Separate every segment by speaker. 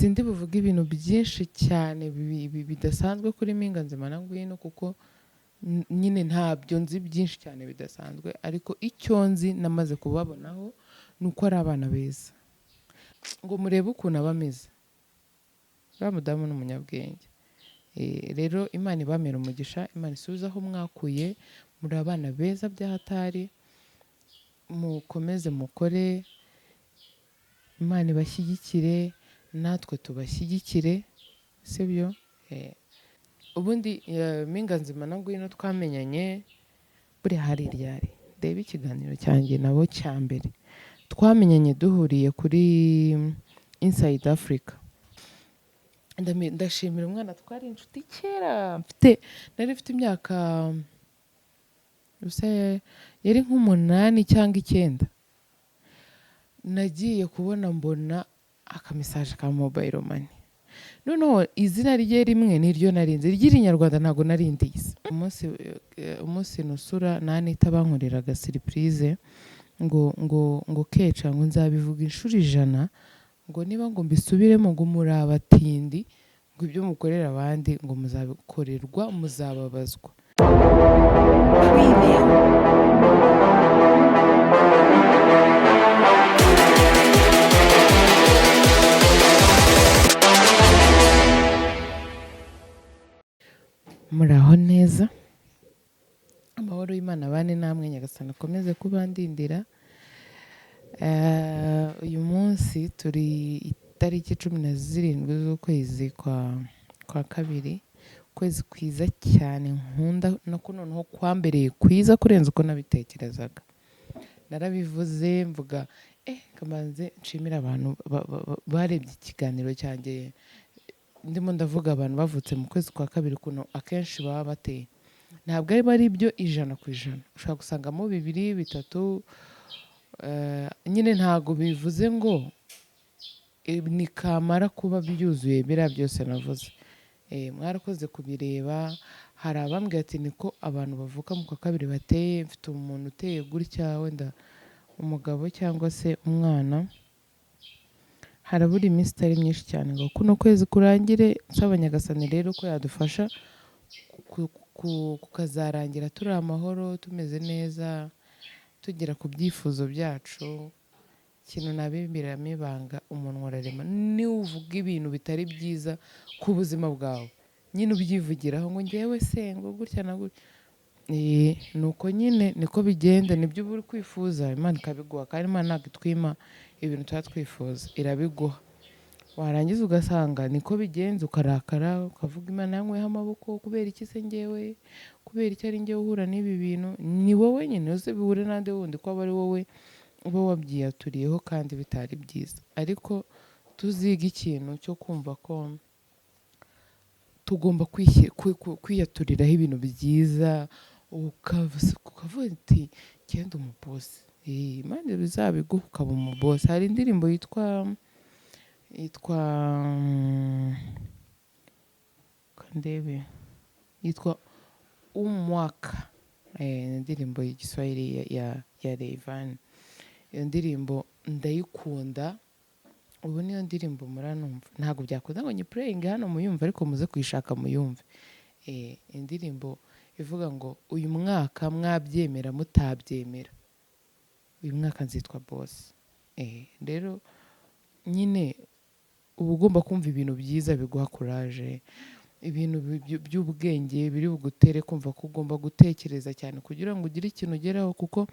Speaker 1: sindi buvuge ibintu byinshi cyane bidasanzwe kuri Mpinga Nzima na Ngwino kuko nyine ntabyo nzi byinshi cyane bidasanzwe, ariko icyo nzi namaze kubabonaho ni uko ari abana beza, ngo murebe ukuntu aba ameze. Uriya mudamu ni umunyabwenge. Rero Imana ibamera umugisha, Imana isubize aho mwakuye, muri abana beza by'ahatari, mukomeze mukore, Imana ibashyigikire, natwe tubashyigikire, sibyo? Ubundi Mpinga Nzima na Ngwino twamenyanye buriya hari ryari, reba ikiganiro cyanjye nabo cya mbere twamenyanye duhuriye kuri Inside Africa. Ndashimira umwana twari inshuti kera, nari mfite imyaka yari nk'umunani cyangwa 9. Nagiye kubona mbona akamisaje ka mobile money, noneho izina rye rimwe niryo narinzi, ry'Inyarwanda ntago narindizi. Umunsi nusura Anita bankoreraga surprise ngo keca ngo nzabivuga inshuro 100, ngo niba ngo mbisubiremo ngo muri abatindi, ngo ibyo mukorera abandi ngo muzabikorerwa muzababazwa. Muraho neza, amahoro y'Imana bane namwe, Nyagasani akomeze kubandindira. Uyu munsi turi itariki 17 z'ukwezi kwa kabiri, ukwezi kwiza cyane nkunda, nako noneho kwambereye kwiza kurenza uko nabitekerezaga. Narabivuze mvuga kamanze nshimira abantu barebye ikiganiro cyanjye, ndimo ndavuga abantu bavutse mu kwezi kwa kabiri kuno akenshi baba bateye, ntabwo ari byo 100%, ushobora gusangamo 2, 3, nyine ntago bivuze ngo ni kamara kuba byuzuye biriya byose navuze. Mwarakoze kubireba. Hari abambwira ati niko abantu bavuka mu kwa kabiri bateye, mfite umuntu uteye gutya, wenda umugabo cyangwa se umwana. Harabura iminsi itari myinshi cyane ngo kuno kwezi kurangire, nsaba Nyagasani rero ko yadufasha kukazarangira turi amahoro, tumeze neza, tugera ku byifuzo byacu. Ikintu nabimbiramo ibanga, umuntu urarema, niba uvuga ibintu bitari byiza ku buzima bwawe nyine ubyivugiraho ngo ngewe se ngo gutya na gutya, nuko nyine niko bigenda, nibyo uba uri kwifuza Imana ikabiguha, kandi Imana ntabwo itwima ibintu tuba twifuza, irabiguha. Warangiza ugasanga niko bigenza, ukarakara ukavuga Imana yankweho amaboko, kubera iki se ngewe, kubera iki ari ngewe uhura n'ibi bintu. Ni wowe nyine, uze bihure n'andi wundi ko aba ari wowe uba wabyiyaturiyeho kandi bitari byiza. Ariko tuziga ikintu cyo kumva ko tugomba kwiyaturiraho ibintu byiza, ukavuga uti genda umubosi, Imana izabiguha ukaba umubosi. Hari indirimbo yitwa kandebe, yitwa umwaka, indirimbo y'igiswahili ya Rayvanny. Iyo ndirimbo ndayikunda, ubu niyo ndirimbo muranumva, ntabwo byakunda ngo nyipureyinge hano muyumve, ariko muze kuyishaka muyumve. Indirimbo ivuga ngo uyu mwaka mwabyemera mutabyemera, uyu mwaka nzitwa boss. Rero nyine uba ugomba kumva ibintu byiza biguha courage, ibintu by'ubwenge biri bugutere kumva ko ugomba gutekereza cyane kugira ngo ugire ikintu ugeraho, kuko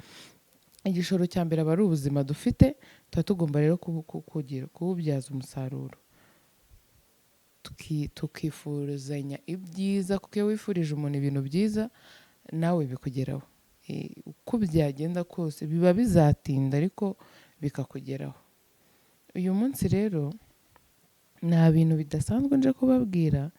Speaker 1: igishoro cya mbere aba ari ubuzima dufite. Tuba tugomba rero kububyaza umusaruro, tukifurizanya ibyiza, kuko iyo wifurije umuntu ibintu byiza nawe bikugeraho. Uko byagenda kose biba bizatinda ariko bikakugeraho. Uyu munsi rero nta bintu bidasanzwe nje kubabwira.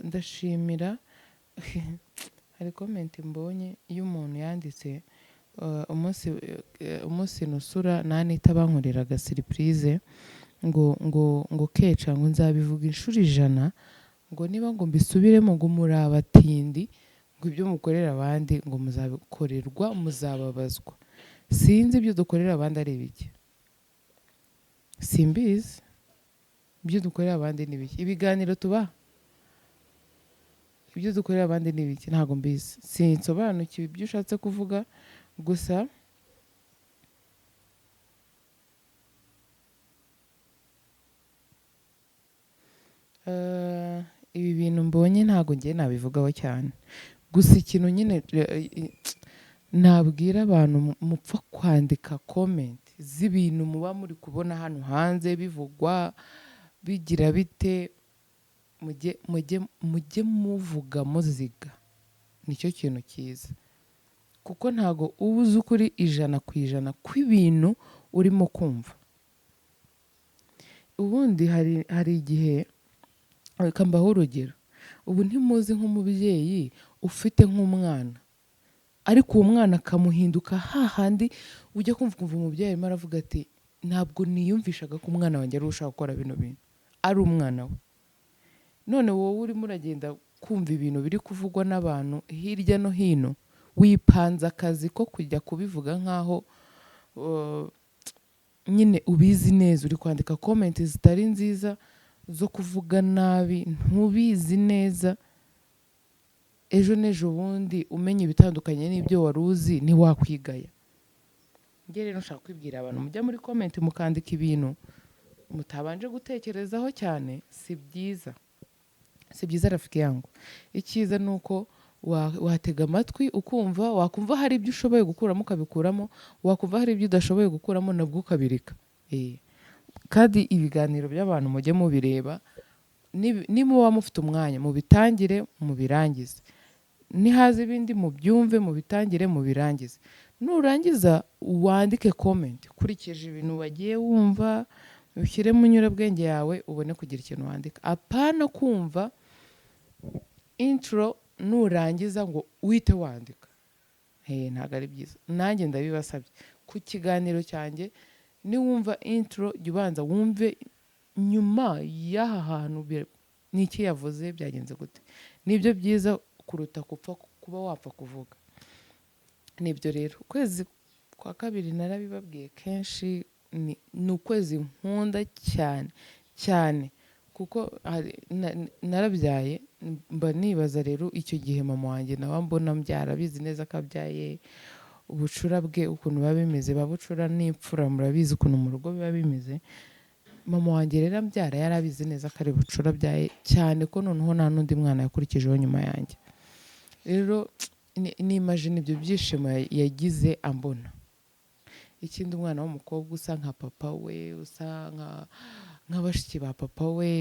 Speaker 1: Ndashimira hari comment mbonye y'umuntu yanditse umunsi nusura Anita bankoreraga surprise, ngo keca ngo nzabivuga inshuro 100 ngo niba ngo mbisubiremo ngo muri abatindi ngo ibyo mukorera abandi ngo muzabikorerwa muzababazwa. Sinzi ibyo dukorera abandi ari ibiki, simbizi ibyo dukorera abandi ni ibiki. Ibiganiro tuba ibyo dukorera abandi ni ibiki ntabwo mbizi, sinsobanukiwe ibyo ushatse kuvuga. Gusa ibi bintu mbonye ntabwo ngiye nabivugaho cyane. Gusa ikintu nyine nabwira abantu mupfa kwandika comment z'ibintu muba muri kubona hano hanze bivugwa bigira bite, mujye muvuga muziga, nicyo kintu cyiza, kuko ntago uba uzi ukuri 100% kw'ibintu urimo kumva. Ubundi hari igihe, reka mbaho urugero, ubu ntimuzi nk'umubyeyi ufite nk'umwana ariko uwo mwana akamuhinduka hahandi ujya kumva umubyeyi arimo aravuga ati ntabwo niyumvishaga ko umwana wanjye ari ushaka gukora bino bintu, ari umwana we. None wowe urimo uragenda kumva ibintu biri kuvugwa n'abantu hirya no hino, wipanze akazi ko kujya kubivuga nk'aho nyine ubizi neza, uri kwandika comment zitari nziza zo kuvuga nabi, ntubizi neza. Ejo n'ejo bundi umenya ibitandukanye n'ibyo wari uzi ntiwakwigaya. Njye rero nshaka kwibwira abantu mujya muri comment mukandika ibintu mutabanje gutekerezaho cyane, si byiza, si byiza rafiki yangu. Icyiza ni uko watega amatwi ukumva, wakumva hari ibyo ushoboye gukuramo ukabikuramo, wakumva hari ibyo udashoboye gukuramo nabwo ukabireka. Kandi ibiganiro by'abantu mujye mubireba, nimuba mufite umwanya mubitangire mubirangize, nihaza ibindi mubyumve mubitangire mubirangize, nurangiza wandike comment ukurikije ibintu wagiye wumva, ushyire mu nyurabwenge yawe ubone kugira ikintu wandika. Apana kumva intro nurangiza ngo uhite wandika, ntabwo ari byiza. Nanjye ndabibasabye ku kiganiro cyanjye, niwumva intro jya ubanza wumve nyuma y'aha hantu niki yavuze byagenze gute. Nibyo byiza kuruta kuba wapfa kuvuga. Nibyo rero, ukwezi kwa kabiri narabibabwiye kenshi, ni ukwezi nkunda cyane cyane, kuko narabyaye. Mba nibaza rero icyo gihe mama wanjye nawe mbona mbyara, bizi neza ko abyaye, ubucura bwe ukuntu biba bimeze, babucura n'imfura murabizi ukuntu mu rugo biba bimeze. Mama wanjye rero ambyara yarabizi neza ko ari bucura byaye cyane, ko noneho nta n'undi mwana yakurikijeho nyuma yanjye. Rero n'imagine ibyo byishimo yagize ambona. Ikindi umwana w'umukobwa usa nka papa we, usa nk'abashiki ba papa we,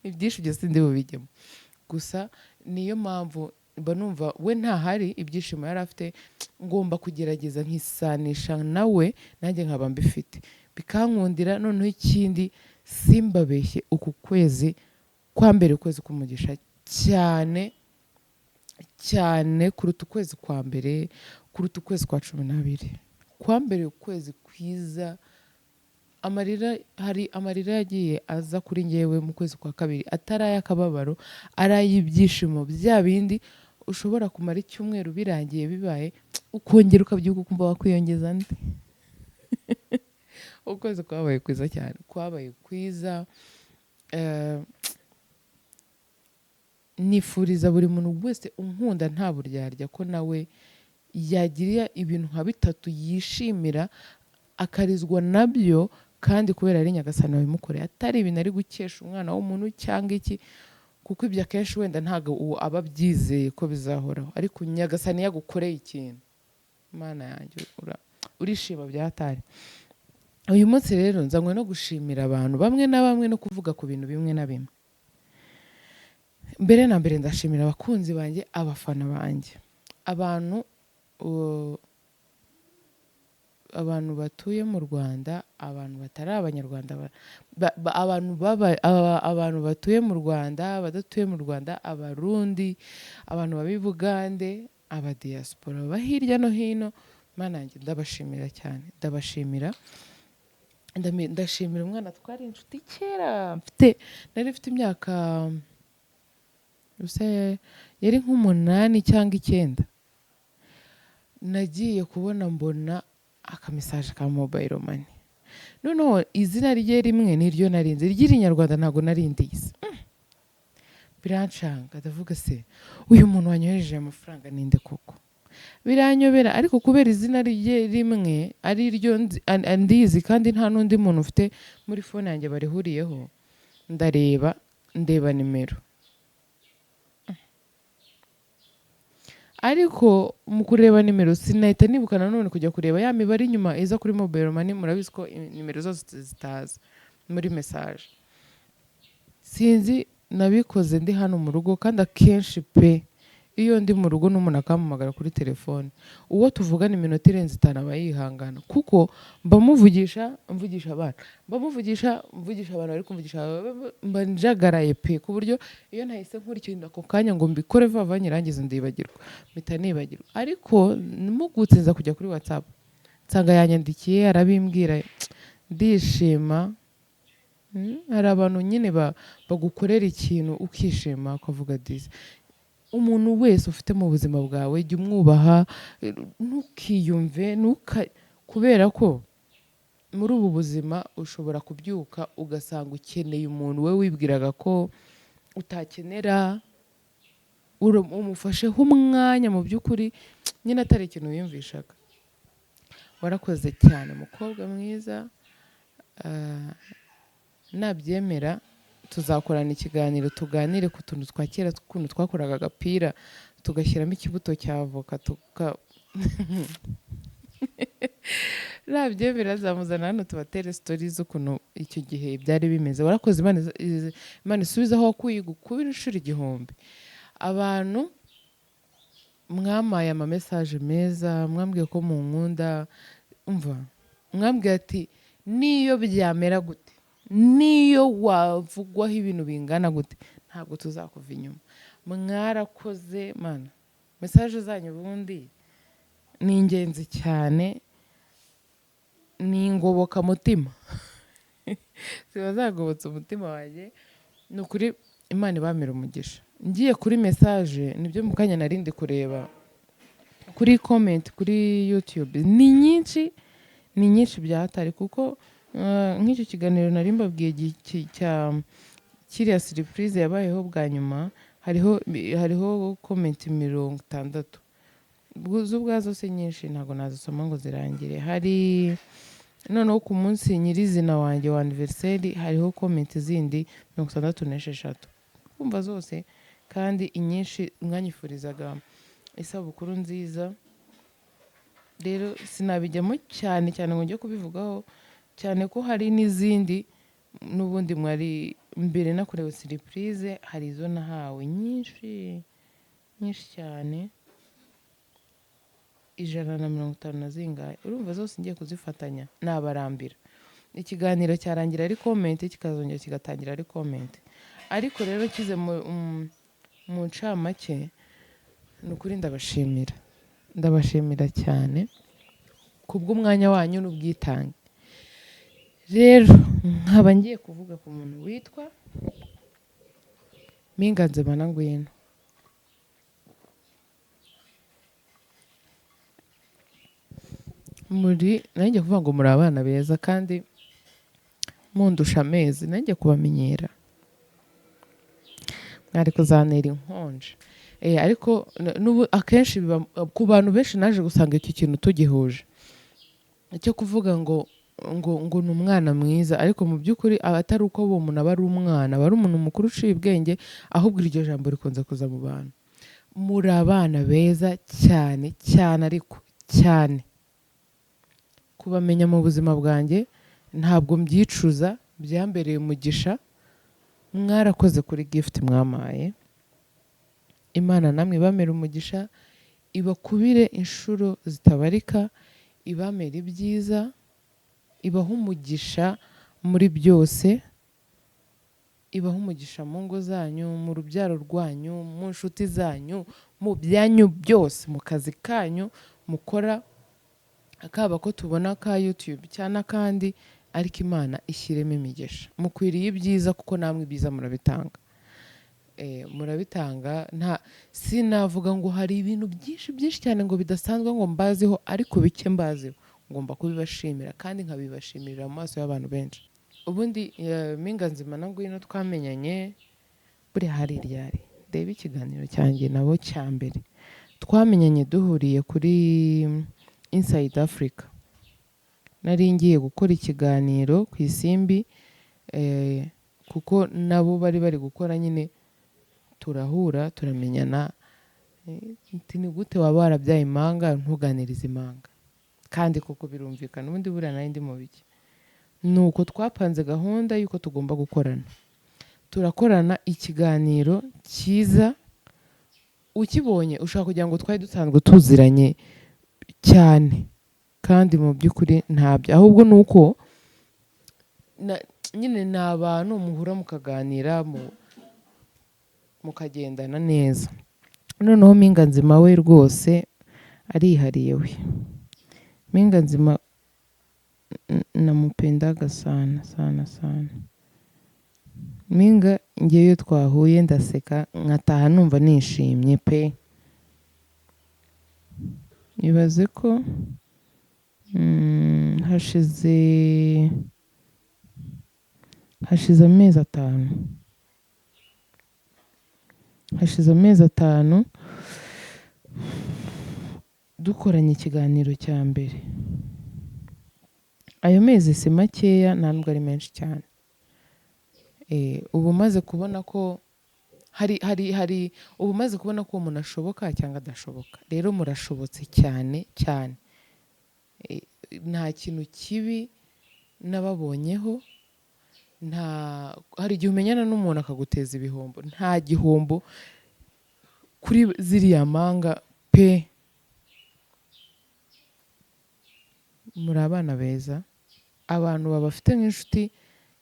Speaker 1: ibyinshi byose ndi bubijyemo. Gusa niyo mpamvu mba numva we ntahari, ibyishimo yari afite ngomba kugerageza nkisanisha nawe, nanjye nkaba mbifite bikankundira. Noneho ikindi simbabeshye, uku kwezi kwa mbere ukwezi k'umugisha cyane cyane kuruta ukwezi kwa mbere, kuruta ukwezi kwa 12. Kwa mbere ukwezi kwiza, hari amarira yagiye aza kuri njyewe mu kwezi kwa kabiri, atari ay'akababaro, ari ay'ibyishimo bya bindi ushobora kumara icyumweru birangiye bibaye, ukongera ukabyuka ukumva wakwiyongeza andi. Ukwezi kwabaye kwiza cyane, kwabaye kwiza. Nifuriza buri muntu wese unkunda nta buryarya ko nawe yagira ibintu nka 3 yishimira akarizwa nabyo, kandi kubera ari Nyagasani wabimukoreye, atari ibintu ari gukesha umwana w'umuntu cyangwa iki, kuko ibyo akenshi wenda ntabwo aba abyizeye ko bizahoraho. Ariko Nyagasani yagukoreye ikintu, Mana yanjye urishima byatari. Uyu munsi rero nzanywe no gushimira abantu bamwe na bamwe no kuvuga ku bintu bimwe na bimwe. Mbere na mbere ndashimira abakunzi banjye, abafana banjye, abantu batuye mu Rwanda, abantu batari abanyarwanda, abantu batuye mu Rwanda, abadatuye mu Rwanda, abarundi, abantu baba i Bugande, aba diaspora baba hirya no hino. Mana yanjye ndabashimira cyane, ndabashimira. ndashimira umwana twari inshuti kera nari mfite imyaka yari nk'umunani cyangwa 9. nagiye kubona mbona akamesaje ka mobile money, noneho izina rye rimwe niryo narinze, iry'inyarwanda ntabwo narindizi. Birancanga, ndavuga se uyu muntu wanyohereje amafaranga ninde koko? Biranyobera, ariko kubera izina rye rimwe ari ryo ndizi kandi nta n'undi muntu ufite muri phone yanjye barihuriyeho, ndeba nimero. Ariko mu kureba nimero sinahita nibuka nanone kujya kureba ya mibare inyuma iza kuri mobile money. Murabizi ko nimero zose zitaza muri message. Sinzi, nabikoze ndi hano mu rugo, kandi akenshi pe iyo ndi mu rugo n'umuntu akampamagara kuri telefone, uwo tuvugana iminota irenze 5 aba yihangana, kuko mvugisha abana, mvugisha abantu bari kumvugisha, mba njagaraye pe, ku buryo iyo ntahise nkurikira ako kanya ngo mbikore vuba nyirangiza ndibagirwa, mpita nibagirwa. Ariko mugutse nza kujya kuri WhatsApp nsanga yanyandikiye arabimbwira, ndishima. Hari abantu nyine bagukorera ikintu ukishima ukavuga disi. Umuntu wese ufite mu buzima bwawe jya umwubaha, ntukiyumve kubera ko muri ubu buzima ushobora kubyuka ugasanga ukeneye umuntu we wibwiraga ko utakenera, umufasheho umwanya mu by'ukuri nyine atari ikintu wiyumvishaga. Warakoze cyane mukobwa mwiza. Nabyemera tuzakorana ikiganiro tuganire ku tuntu twa kera, ukuntu twakoraga agapira tugashyiramo ikibuto cya avoka nabyemera zamuzana hano tubatere story z'ukuntu icyo gihe byari bimeze. Warakoze, Imana isubize aho wakuye gukubira inshuro 1000. Abantu mwamaye ama message meza, mwambwiye ko mu nkunda, mwambwiye ati niyo byamera gute, niyo wavugwaho ibintu bingana gute, ntabwo tuzakuva inyuma. Mwarakoze mana, message zanyu ubundi ni ingenzi cyane, ni ingoboka mutima ziba zagobotse umutima wanjye. Ni ukuri Imana ibamira umugisha. Ngiye kuri message nibyo mu kanya narindi kureba kuri comment kuri YouTube, ni nyinshi byahatari, kuko nk'icyo kiganiro nari mbabwiye kiriya surprise yabayeho bwa nyuma, hariho comment 60. Ubwazo se nyinshi ntabwo nazisoma ngo zirangire. Hari noneho ku munsi nyirizina wanjye wa anniversary hariho comment zindi 66, kumva zose, kandi inyinshi mwanyifurizaga isabukuru nziza. Rero sinabijyamo cyane ngo njye kubivugaho cyane, ko hari n'izindi n'ubundi mwari mbere nakorewe surprise, hari izo nahawe nyinshi cyane, 150 na zingahe. Urumva zose ngiye kuzifatanya nabarambira. Ikiganiro cyarangira ari comment, kikazongera kigatangira ari comment. Ariko rero kize mu ncamake, ni ukuri ndabashimira cyane kubw'umwanya wanyu n'ubwitange. Rero nkaba ngiye kuvuga ku muntu witwa Mpinganze Manangwino. Nanjye kuvuga ngo muri abana beza kandi mundusha amezi, nanjye kubamenyera mwari kuzantera inkonje. Ariko akenshi ku bantu benshi naje gusanga iki kintu tugihuje, cyo kuvuga ngo ni umwana mwiza, ariko mu by'ukuri atari uko uwo muntu aba ari umwana, aba ari umuntu mukuru uciye ubwenge, ahubwo iryo jambo rikunze kuza mu bantu. Muri abana beza cyane, ariko cyane kubamenya mu buzima bwanjye ntabwo mbyicuza, byambereye umugisha. Mwarakoze kuri gift mwamaye. Imana namwe ibamera umugisha, ibakubire inshuro zitabarika, ibamera ibyiza, ibaha umugisha muri byose, ibaha umugisha mu ngo zanyu, mu rubyaro rwanyu, mu nshuti zanyu, mu byanyu byose, mu kazi kanyu mukora, akaba ko tubona ka YouTube cyane, kandi ariko Imana ishyiremo imigisha. Mukwiriye ibyiza kuko namwe ibyiza murabitanga. Murabitanga, sinavuga ngo hari ibintu byinshi cyane ngo bidasanzwe ngo mbaziho, ariko bike mbaziho ngomba kubibashimira kandi nkabibashimirira mu maso y'abantu benshi. Ubundi Mpinga Nzima na Ngwino twamenyanye buriya hari ryari, reba ikiganiro cyanjye nabo cya mbere twamenyanye duhuriye kuri Inside Africa. Nari ngiye gukora ikiganiro ku Isimbi kuko nabo bari gukora nyine, turahura turamenyana. Ni gute waba warabyaye impanga ntuganirize impanga? Kandi koko birumvikana, ubundi buriya nari ndi mu biki. Nuko twapanze gahunda y'uko tugomba gukorana, turakorana ikiganiro cyiza. Ukibonye ushaka kugira ngo twari dusanzwe tuziranye cyane, kandi mu by'ukuri ntabyo, ahubwo ni uko nyine ni abantu muhura mukaganira mukagendana neza. Noneho Mpinga Nzima we rwose arihariye we. Mpinga Nzima namupendaga sana sana sana. Mpinga ngewe iyo twahuye ndaseka nkataha numva nishimye pe. Ibaze ko hashize amezi 5. Hashize amezi 5 dukoranye ikiganiro cya mbere. Ayo mezi si makeya, nta nubwo ari menshi cyane. Ubu maze kubona ko ubu maze kubona ko umuntu ashoboka cyangwa adashoboka. Rero murashobotse cyane cyane. Nta kintu kibi nababonyeho. Hari igihe umenyana n'umuntu akaguteza ibihombo. Nta gihombo kuri ziriya mpanga pe. Muri abana beza, abantu babafite nk'inshuti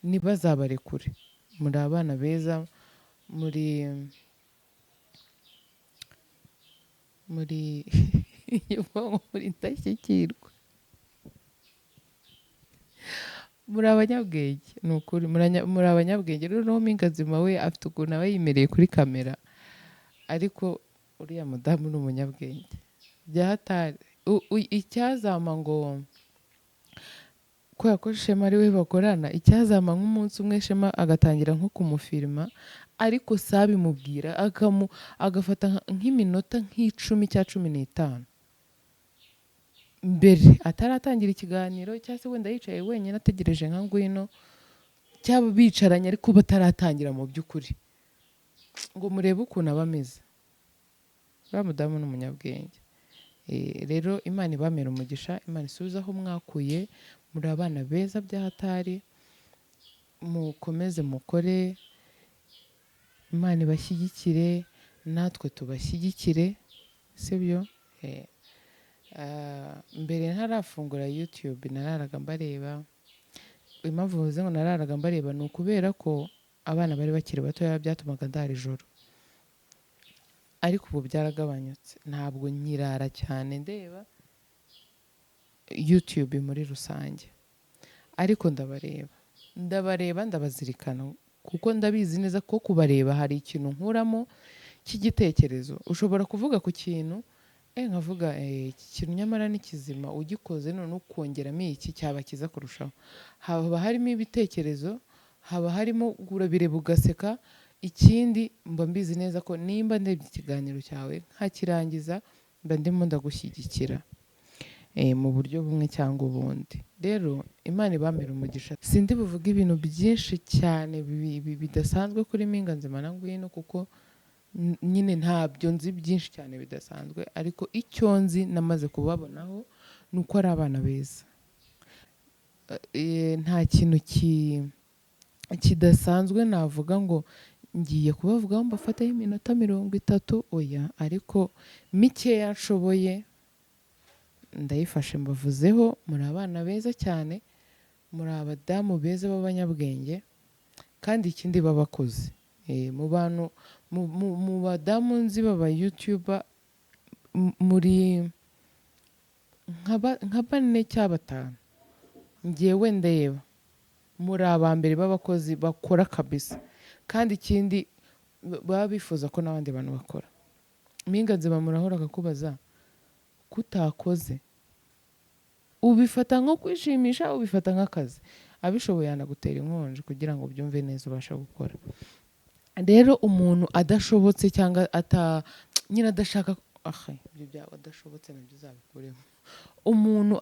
Speaker 1: ntibazabarekure. Muri abana beza, muri indashyikirwa, muri abanyabwenge. Ni ukuri muri abanyabwenge. Rero Mpinga Nzima we afite ukuntu aba yimereye kuri kamera, ariko uriya mudamu ni umunyabwenge byahatari. Icyazama ngo kubera ko Shema ari we bakorana, icyazama nk'umunsi umwe Shema agatangira nko kumufirima, ariko sabimubwira agafata nk'iminota nk'icumi cyangwa 15 mbere ataratangira ikiganiro, cyangwa se wenda yicaye wenyine ategereje nka Ngwino, cyangwa bicaranye ariko bataratangira mu by'ukuri, ngo murebe ukuntu aba ameze. Uriya mudamu ni umunyabwenge. Rero Imana ibamera umugisha, Imana isubize aho mwakuye. Muri abana beza byahatari, mukomeze mukore, Imana ibashyigikire, natwe tubashyigikire, sibyo? Mbere ntarafungura YouTube nararaga mbareba. Impamvu mvuze ngo nararaga mbareba ni ukubera ko abana bari bakiri batoya byatumaga ndara ijoro, ariko ubu byaragabanyutse. Ntabwo nkirara cyane ndeba YouTube muri rusange, ariko ndabareba ndabazirikana, kuko ndabizi neza ko kubareba hari ikintu nkuramo cy'igitekerezo. Ushobora kuvuga ku kintu nkavuga iki kintu nyamara ni kizima, ugikoze none ukongeramo iki cyaba kiza kurushaho. Haba harimo ibitekerezo, haba harimo urabireba ugaseka. Ikindi mba mbizi neza ko nimba ndebye ikiganiro cyawe nkakirangiza, mba ndimo ndagushyigikira mu buryo bumwe cyangwa ubundi. Rero Imana ibamera umugisha. Sindi buvuge ibintu byinshi cyane bidasanzwe kuri Mpinga Nzima na Ngwino, kuko nyine ntabyo nzi byinshi cyane bidasanzwe, ariko icyo nzi namaze kubabonaho ni uko ari abana beza. Nta kintu kidasanzwe navuga ngo ngiye kubavugaho mbafataho iminota 30, oya, ariko mikeya nshoboye ndayifashe mbavuzeho. Muri abana beza cyane, muri abadamu beza b'abanyabwenge, kandi ikindi babakoze. Mu badamu nzi baba YouTuber muri nka 4 cyangwa 5 ngewe ndeba muri abambere b'abakozi bakora kabisa, kandi ikindi baba bifuza ko n'abandi bantu bakora. Mpinga nzima murahora akakubaza kutakoze ubifata nko kwishimisha, ubifata nk'akazi. Abishoboye yanagutera inkonje kugira ngo byumve neza ubasha gukora. Rero umuntu adashobotse cyangwa nyine adashaka ibyo byawe adashobotse nabyo uzabikuremo. Umuntu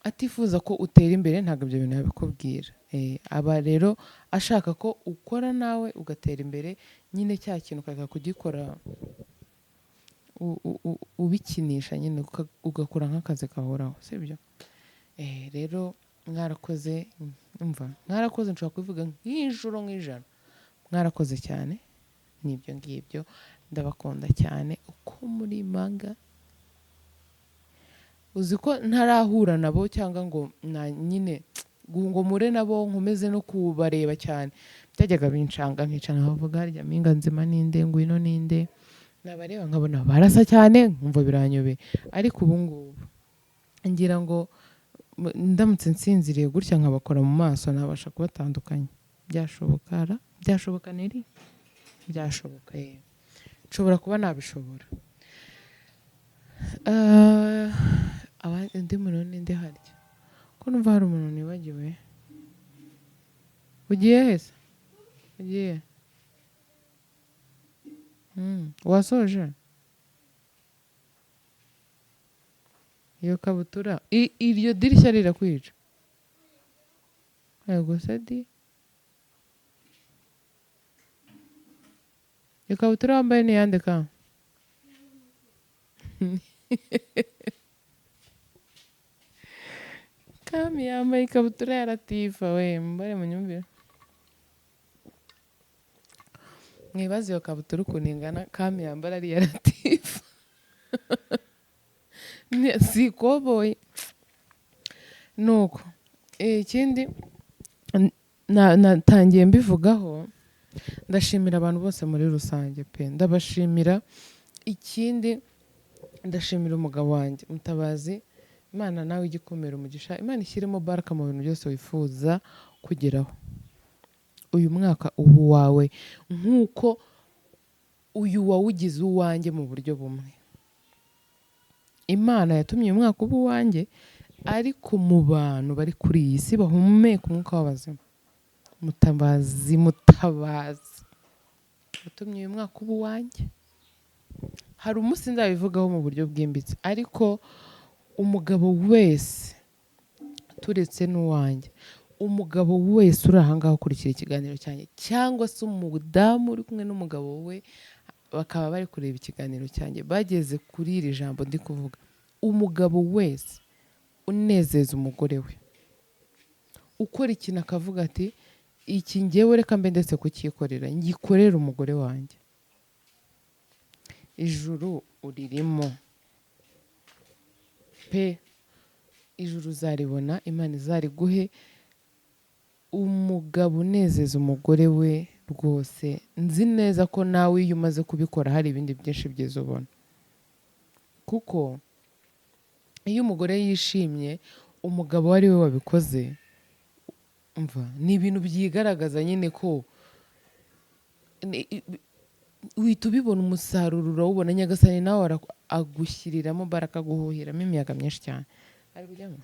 Speaker 1: atifuza ko utera imbere ntabwo ibyo bintu yabikubwira. Aba rero ashaka ko ukora nawe ugatera imbere, nyine cya kintu ukajya kugikora ubikinisha, nyine ugakora nk'akazi gahoraho, sibyo? Rero mwarakoze, mwarakoze, nshobora kubivuga nk'inshuro nk'ijana. Mwarakoze cyane, n'ibyo ngibyo, ndabakunda cyane uko muri manga. Uzi ko ntarahura nabo cyangwa ngo nyine ngo mure nabo nkomeze no kubareba cyane, byajyaga bincanga nkicana nkavuga harya Mpinga Nzima ninde, ngwino ninde, nabareba nkabona barasa cyane nkumva biranyobeye. Ariko ubu ngubu ngira ngo ndamutse nsinziriye gutya nkabakora mu maso nabasha kubatandukanya. Byashoboka neri, byashoboka nshobora kuba nabishobora. Undi muntu ninde harya ko numva hari umuntu nibagiwe. Ugiye hese? Ugiye? Wasoje? Iyo kabutura iryo dirishya rirakwica. Yego sadi. Iyo kabutura wambaye ni yande ka? Kami yambaye ikabutura ya Latifa we, mbare munyumvire. Mwibaze iyo kabutura ukuntu ingana Kami yambara ari ya Latifa. Si koboyi. Nuko ikindi natangiye mbivugaho, ndashimira abantu bose muri rusange pe, ndabashimira. Ikindi ndashimira umugabo wanjye Mutabazi. Imana nawe igikomera umugisha, Imana ishyiremo baraka mu bintu byose wifuza kugeraho. Uyu mwaka ubu wawe nk'uko uyu wawugize uwanjye mu buryo bumwe. Imana yatumye uyu mwaka uba uwanjye, ariko mu bantu bari kuri iyi si bahumeka umwuka w'abazima, Mutabazi yatumye uyu mwaka uba uwanjye. Hari umunsi nzabivugaho mu buryo bwimbitse, ariko umugabo wese turetse n'uwanjye, umugabo wese uri ahangaha ukurikira ikiganiro cyanjye, cyangwa se umudamu uri kumwe n'umugabo we bakaba bari kureba ikiganiro cyanjye, bageze kuri iri jambo ndi kuvuga, umugabo wese unezeza umugore we, ukora ikintu akavuga ati iki ngewe reka mbe ndetse kukikorera, ngikorera umugore wanjye, ijuru uririmo pe, ijuru uzaribona, Imana izariguhe. Umugabo unezeza umugore we rwose, nzi neza ko nawe iyo umaze kubikora hari ibindi byinshi byiza ubona, kuko iyo umugore yishimye umugabo ari we wabikoze, ni ibintu byigaragaza nyine ko uhita ubibona, umusaruro urawubona. Nyagasani nawe agushyiriramo baraka, aguhuhiramo imiyaga myinshi cyane. Ari kujyamo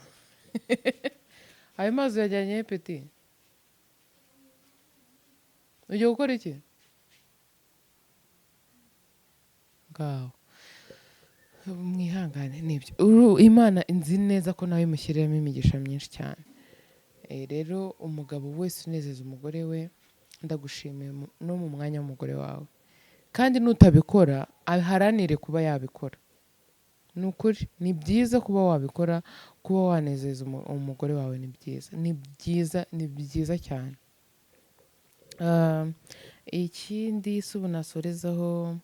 Speaker 1: ayo mazi yajyanye peti, ugiye gukora iki ngaho? Mwihangane nibyo, Imana inzi neza ko nawe imushyiriramo imigisha myinshi cyane. Rero umugabo wese unezeza umugore we, ndagushimiye no mu mwanya w'umugore wawe, kandi nutabikora aharanire kuba yabikora. Ni ukuri, ni byiza kuba wabikora, kuba wanezeza umugore wawe ni byiza, ni byiza cyane. Ikindi si ubu nasorezaho,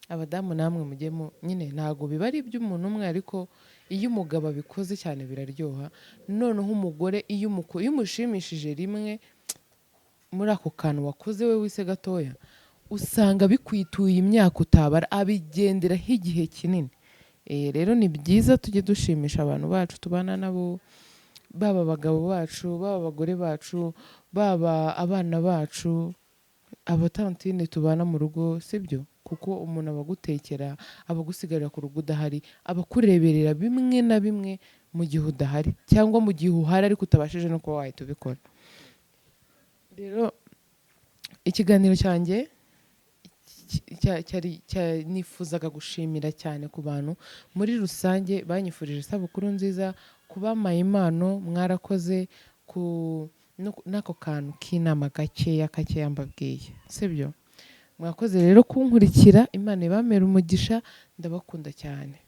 Speaker 1: abadamu namwe mujye nyine ntabwo biba ari iby'umuntu umwe, ariko iyo umugabo abikoze cyane biraryoha. Noneho umugore iyo umushimishije rimwe muri ako kantu wakoze we wise gatoya, usanga bikwituye imyaka utabara, abigenderaho igihe kinini. Rero ni byiza tujye dushimisha abantu bacu tubana nabo, baba abagabo bacu, baba abagore bacu, baba abana bacu, abatantine tubana mu rugo sibyo, kuko umuntu aba agutekera, aba agusigarira ku rugo udahari, aba akureberera bimwe na bimwe mu gihe udahari cyangwa mu gihe uhari ariko utabashije no kuba wahita ubikora. Rero ikiganiro cyanjye nifuzaga gushimira cyane ku bantu muri rusange banyifurije isabukuru nziza, ku bampaye impano mwarakoze, n'ako kantu k'inama gakeya mbabwiye sibyo. Mwakoze rero kunkurikira, Imana ibamere umugisha, ndabakunda cyane.